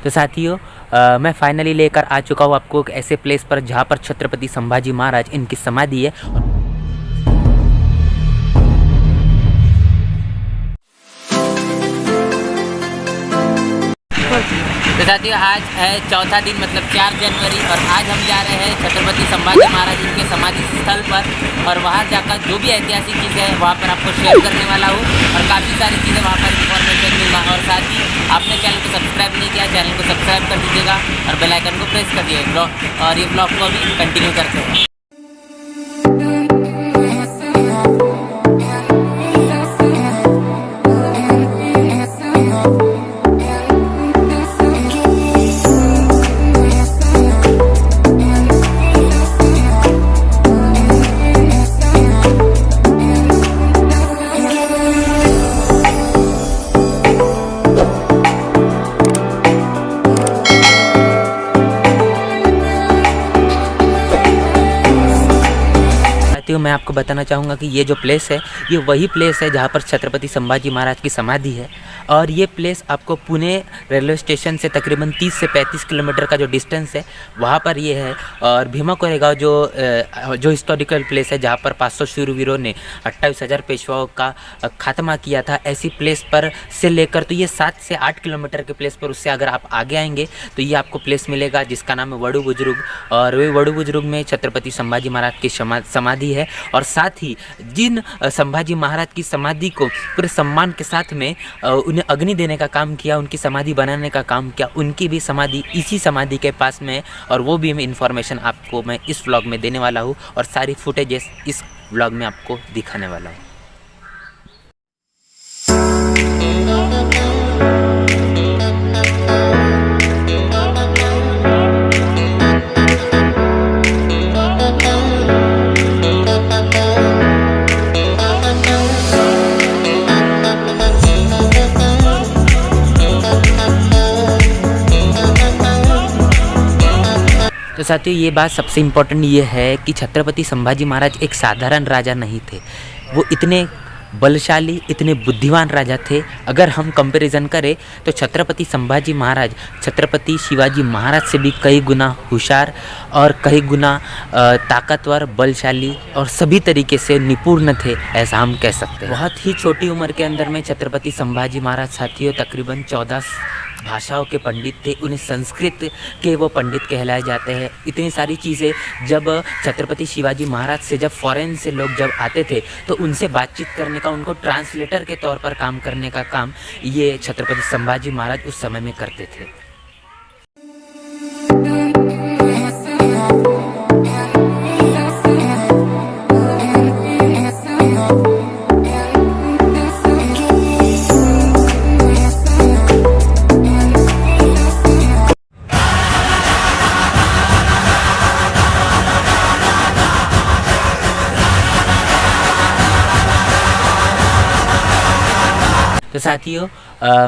तो साथियों मैं फाइनली लेकर आ चुका हूँ आपको एक ऐसे प्लेस पर जहाँ पर छत्रपति संभाजी महाराज इनकी समाधि है। तो साथियों आज है चौथा दिन मतलब 4 जनवरी और आज हम जा रहे हैं छत्रपति संभाजी महाराज इनके समाधि स्थल पर और वहाँ जाकर जो भी ऐतिहासिक चीज़ें हैं वहाँ पर आपको शेयर करने वाला हूँ और काफ़ी सारी चीज़ें वहाँ पर इन्फॉर्मेशन दूँगा। और साथ ही आपने चैनल को सब्सक्राइब नहीं किया, चैनल को सब्सक्राइब कर दीजिएगा और बेल आइकन को प्रेस कर दीजिएगा और ये ब्लॉग को भी कंटिन्यू करते हैं। मैं आपको बताना चाहूँगा कि ये जो प्लेस है ये वही प्लेस है जहाँ पर छत्रपति संभाजी महाराज की समाधि है और ये प्लेस आपको पुणे रेलवे स्टेशन से तकरीबन 30 से 35 किलोमीटर का जो डिस्टेंस है वहाँ पर ये है। और भीमा कोरेगांव जो हिस्टोरिकल प्लेस है जहाँ पर 500 शूरवीरों ने 28,000 पेशवाओं का खात्मा किया था, ऐसी प्लेस पर से लेकर तो ये 7 से 8 किलोमीटर के प्लेस पर उससे अगर आप आगे आएंगे तो ये आपको प्लेस मिलेगा जिसका नाम है वड़ू बुजुर्ग। और वही वड़ू बुजुर्ग में छत्रपति संभाजी महाराज की समाधि है और साथ ही जिन संभाजी महाराज की समाधि को पूरे सम्मान के साथ में उन्हें अग्नि देने का काम किया, उनकी समाधि बनाने का काम किया, उनकी भी समाधि इसी समाधि के पास में है और वो भी इन्फॉर्मेशन आपको मैं इस व्लॉग में देने वाला हूँ और सारी फुटेजेस इस व्लॉग में आपको दिखाने वाला हूँ। तो साथियों ये बात सबसे इम्पोर्टेंट ये है कि छत्रपति संभाजी महाराज एक साधारण राजा नहीं थे, वो इतने बलशाली इतने बुद्धिमान राजा थे। अगर हम कंपैरिजन करें तो छत्रपति संभाजी महाराज छत्रपति शिवाजी महाराज से भी कई गुना होशियार और कई गुना ताकतवर, बलशाली और सभी तरीके से निपुण थे, ऐसा हम कह सकते हैं। बहुत ही छोटी उम्र के अंदर में छत्रपति संभाजी महाराज साथियों तकरीबन 14 भाषाओं के पंडित थे, उन्हें संस्कृत के वो पंडित कहलाए जाते हैं। इतनी सारी चीज़ें जब छत्रपति शिवाजी महाराज से जब फॉरेन से लोग जब आते थे तो उनसे बातचीत करने का, उनको ट्रांसलेटर के तौर पर काम करने का काम ये छत्रपति संभाजी महाराज उस समय में करते थे। तो साथियों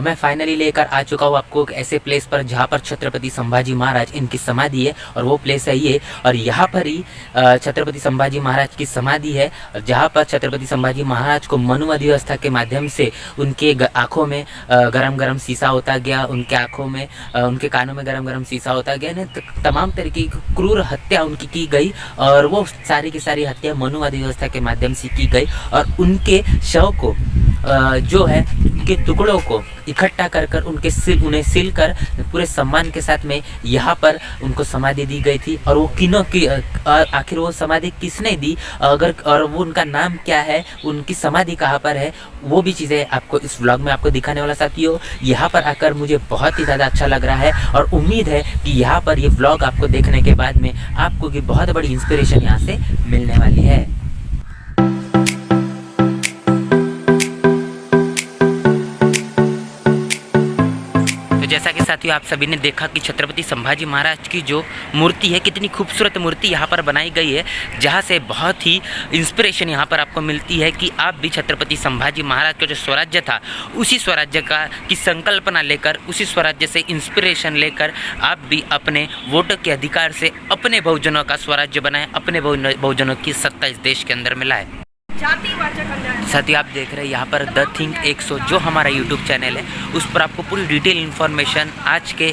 मैं फाइनली लेकर आ चुका हूँ आपको एक ऐसे प्लेस पर जहाँ पर छत्रपति संभाजी महाराज इनकी समाधि है और वो प्लेस है ये। और यहाँ पर ही छत्रपति संभाजी महाराज की समाधि है जहाँ पर छत्रपति संभाजी महाराज को मनुवादी व्यवस्था के माध्यम से उनके आँखों में गरम गरम शीशा होता गया, उनके आँखों में उनके कानों में गरम गरम शीशा होता गया, तमाम तरीके की क्रूर हत्या उनकी की गई और वो सारी की सारी हत्या मनुवादी व्यवस्था के माध्यम से की गई और उनके शव को जो है उनके टुकड़ों को इकट्ठा कर उन्हें सील कर पूरे सम्मान के साथ में यहाँ पर उनको समाधि दी गई थी। और वो किनों की आखिर वो समाधि किसने दी अगर और वो उनका नाम क्या है, उनकी समाधि कहाँ पर है, वो भी चीज़ें आपको इस व्लॉग में आपको दिखाने वाला। साथियों यहाँ पर आकर मुझे बहुत ही ज़्यादा अच्छा लग रहा है और उम्मीद है कि यहाँ पर ये व्लॉग आपको देखने के बाद में आपको की बहुत बड़ी इंस्पिरेशन यहाँ से मिलने वाली है। जैसा कि साथियों आप सभी ने देखा कि छत्रपति संभाजी महाराज की जो मूर्ति है, कितनी खूबसूरत मूर्ति यहाँ पर बनाई गई है, जहाँ से बहुत ही इंस्पिरेशन यहाँ पर आपको मिलती है कि आप भी छत्रपति संभाजी महाराज का जो स्वराज्य था उसी स्वराज्य की संकल्पना लेकर, उसी स्वराज्य से इंस्पिरेशन लेकर आप भी अपने वोट के अधिकार से अपने बहुजनों का स्वराज्य बनाएं, अपने बहुजनों की सत्ता इस देश के अंदर में लाएं। जातिवाचक अन्याय। साथियों आप देख रहे हैं यहाँ पर द थिंक 100 जो हमारा यूट्यूब चैनल है उस पर आपको पूरी डिटेल इन्फॉर्मेशन आज के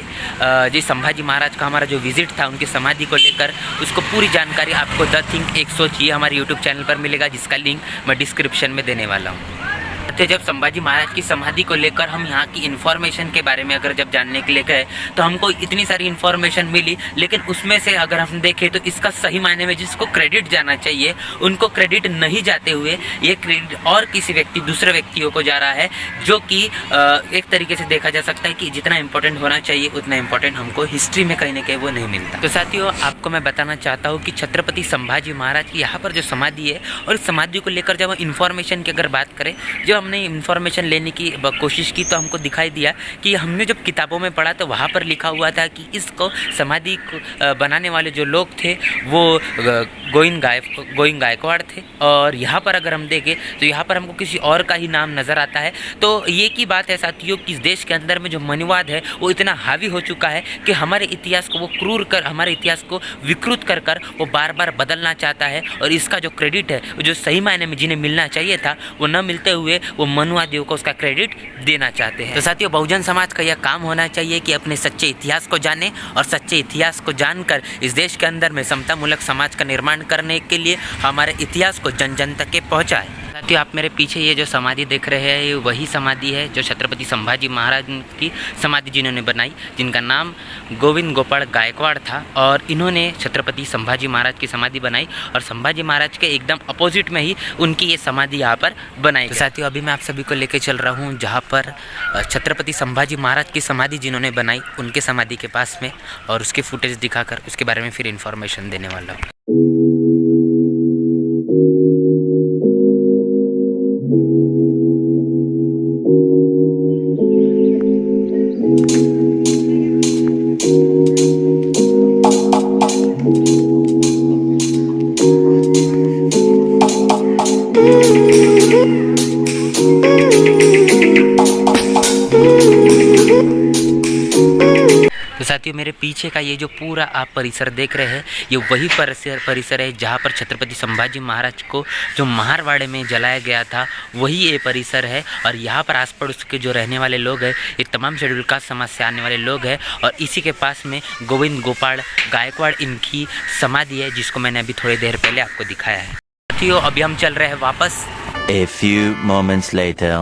जो संभाजी महाराज का हमारा जो विजिट था उनकी समाधि को लेकर उसको पूरी जानकारी आपको द थिंक 100 ये हमारे यूट्यूब चैनल पर मिलेगा, जिसका लिंक मैं डिस्क्रिप्शन में देने वाला हूँ। जब संभाजी महाराज की समाधि को लेकर हम यहाँ की इन्फॉर्मेशन के बारे में अगर जब जानने के लिए गए तो हमको इतनी सारी इन्फॉर्मेशन मिली, लेकिन उसमें से अगर हम देखें तो इसका सही मायने में जिसको क्रेडिट जाना चाहिए उनको क्रेडिट नहीं जाते हुए ये क्रेडिट और किसी दूसरे व्यक्तियों को जा रहा है, जो कि एक तरीके से देखा जा सकता है कि जितना इंपॉर्टेंट होना चाहिए उतना इंपॉर्टेंट हमको हिस्ट्री में कहीं ना कहीं वो नहीं मिलता। तो साथियों आपको मैं बताना चाहता हूँ कि छत्रपति संभाजी महाराज की यहाँ पर जो समाधि है और इस समाधि को लेकर जब इन्फॉर्मेशन की अगर बात करें, जब हमने इन्फॉर्मेशन लेने की कोशिश की तो हमको दिखाई दिया कि हमने जब किताबों में पढ़ा तो वहाँ पर लिखा हुआ था कि इसको समाधि को बनाने वाले जो लोग थे वो गोविंद गायकवाड़ थे। और यहाँ पर अगर हम देखें तो यहाँ पर हमको किसी और का ही नाम नज़र आता है। तो ये की बात है साथियों कि इस देश के अंदर में जो मनुवाद है वो इतना हावी हो चुका है कि हमारे इतिहास को वो क्रूर कर, हमारे इतिहास को विकृत कर कर वो बार बार बदलना चाहता है। और इसका जो क्रेडिट है जो सही मायने में जिन्हें मिलना चाहिए था वो न मिलते हुए वो मनुवादियों को उसका क्रेडिट देना चाहते हैं। तो साथियों बहुजन समाज का यह काम होना चाहिए कि अपने सच्चे इतिहास को जाने और सच्चे इतिहास को जानकर इस देश के अंदर में समतामूलक समाज का निर्माण करने के लिए हमारे इतिहास को जन जन तक के पहुँचाए। साथियों आप मेरे पीछे ये जो समाधि देख रहे हैं ये वही समाधि है जो छत्रपति संभाजी महाराज की समाधि जिन्होंने बनाई, जिनका नाम गोविंद गोपाल गायकवाड़ था। और इन्होंने छत्रपति संभाजी महाराज की समाधि बनाई और संभाजी महाराज के एकदम अपोजिट में ही उनकी ये समाधि यहाँ पर बनाई। तो साथियों अभी मैं आप सभी को लेकर चल रहा हूँ जहाँ पर छत्रपति संभाजी महाराज की समाधि जिन्होंने बनाई उनके समाधि के पास में, और उसके फुटेज दिखाकर उसके बारे में फिर इन्फॉर्मेशन देने वाला हूँ। तो साथियों मेरे पीछे का ये जो पूरा आप परिसर देख रहे हैं ये वही परिसर है जहाँ पर छत्रपति संभाजी महाराज को जो महारवाड़े में जलाया गया था वही ये परिसर है। और यहाँ पर आस पड़ोस के जो रहने वाले लोग हैं ये तमाम शेड्यूल कास्ट समाज से आने वाले लोग हैं। और इसी के पास में गोविंद गोपाल गायकवाड़ इनकी समाधि है जिसको मैंने अभी थोड़ी देर पहले आपको दिखाया है। साथियों अभी हम चल रहे हैं वापस। A few moments later.